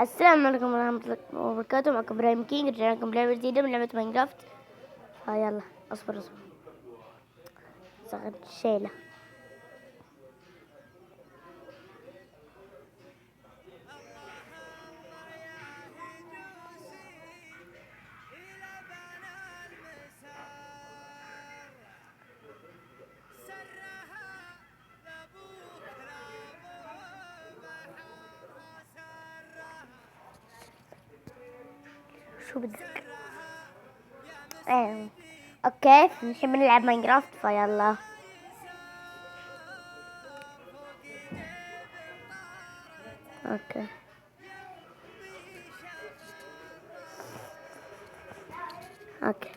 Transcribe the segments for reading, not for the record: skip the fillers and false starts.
السلام عليكم ورحمة الله وبركاته. معكم ابراهيم كينج، رجعنا لكم بلعبة جديدة من لعبة ماينكرافت. يلا اصبر صغر شيلة. شو بدك؟ اوكي، نحب نلعب ماينكرافت فيلا. اوكي اوكي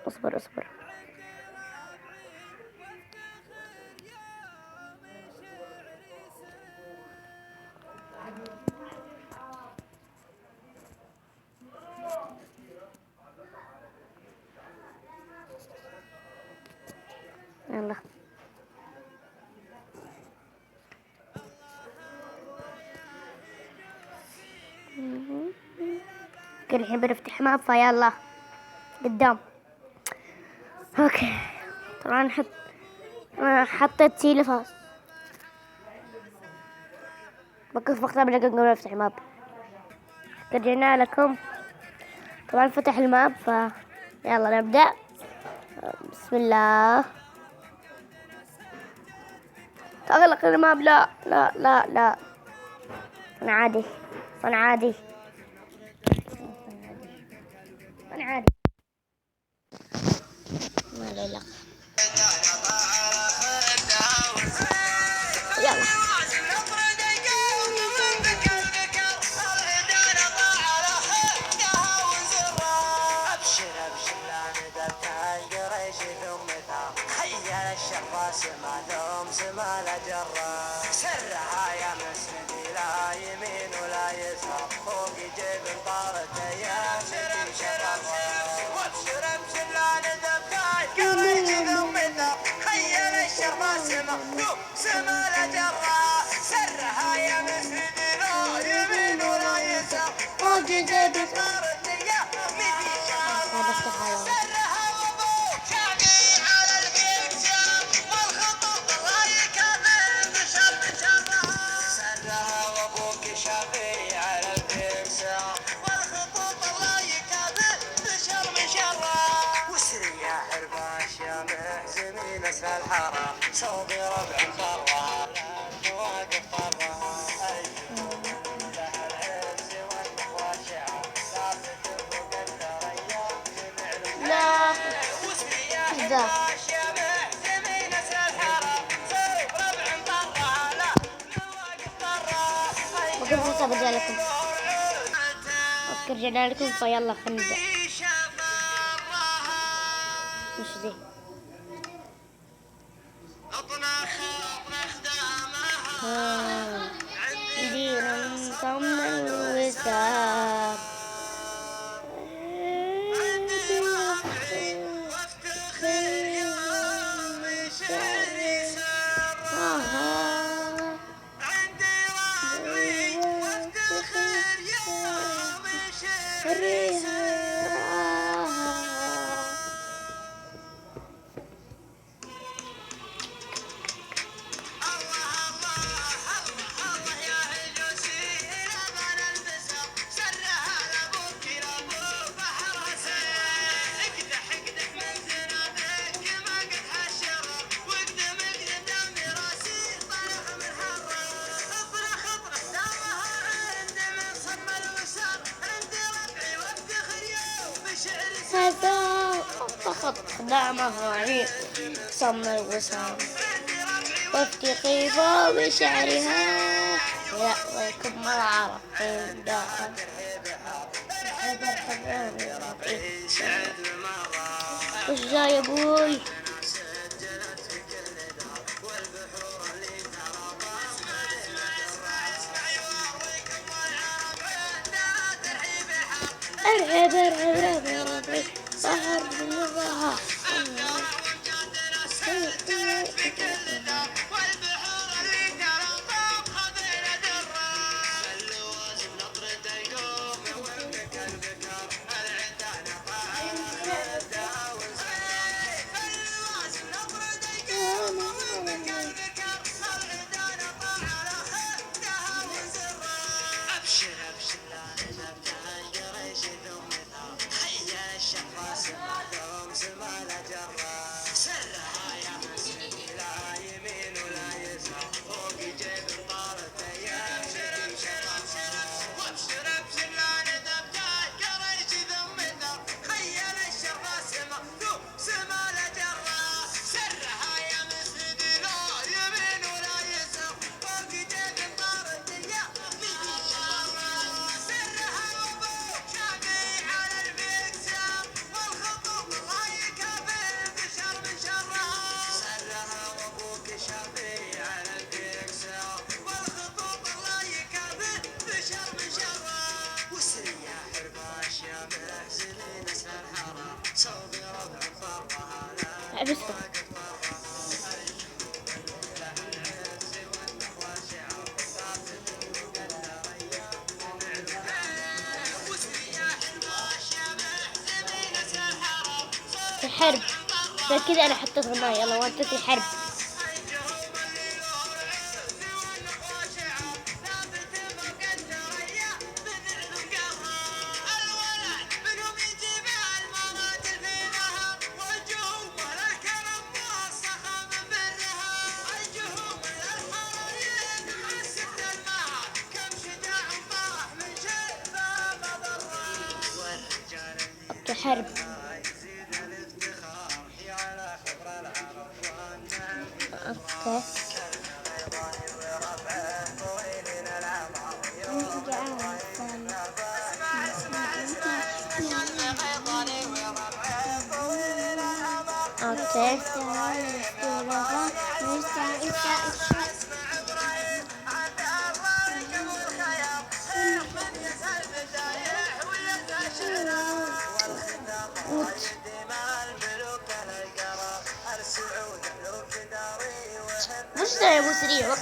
اصبر يلا. كل الحين بنفتح ماب فيلا قدام. اوكي طبعا حطيت سيلة فاس بكف وقتها بنقدر نقول نفتح ماب. رجعنا لكم، طبعا فتح الماب يلا نبدأ. بسم الله. تغلق الماب. لا لا لا لا، أنا عادي أنا عادي أنا عادي ما له علاقة. يلا سما دوم سما لا جرا سرها يا مسندي لا يمين ولا يسار فوق جيب طارت يا شرب شرب وبشرب شلان ذبتاي قريت ذمتها خيل الشربة سما دوم سما لا جرا سرها يا مسندي لا يمين ولا يسار فوق جيب طارت يا مدي شربة الحارة صوبي ربع برا واقف برا لا كذاب. وقف حساب رجالكم. اوكي رجعنا لكم فيلا خلينا نبدأ. مش دي ندير نصمم الوسام فقط خدامه عيق صمر الوسام وافتقي بشعرها يأويكم العرقين داخل حذر حذر وش جاي يا ابوي؟ ارحب ارحب ارحب يا ربي سهر بالنظاهة. والبحور اللي ترى خذينا درة اللوازم نطرد يقوم ويملك البكر العندنا طاعة اللوازم نطرد يقوم ويملك البكر العندنا طاعة خدها وزرة ابشر ابشر لا نبتهل قريش ثمتها خيل الشخص ما دوم زمان جرة سرها يا مسكين لا يمين ولا يسار فوق جيب طارت ايام ابشر ابشر وابشر ابشر لا ندبتها قريش ثمتها خيل الشخص ما دوم زمان جرة سرها يا مسكين لا يمين ولا يسار فوق جيب طارت ايام سرها وابوك شافي على المكسر والخطوط الله يكافئ بشر من شرها سرها وابوك شافي على المكسر والخطوط الله يكافئ بشر من شرها وسرية حرباش يا محزنين اسم الحرام صوبي ربع فرضها لا عبسها. في حرب فكذا انا حطيت غناية. يلا وانت في حرب. اوكي حرب. اوكي اوكي وش ده يا ابو سريع وقت.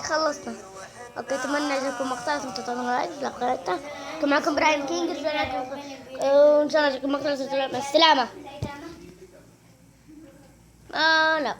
خلصنا. اوكي اتمنى يعجبكم مقطع ثم تطلعوا لايك لقيته. كان معكم ابراهيم كينج. وان شاء الله يعجبكم مقطع. مع السلامة. لا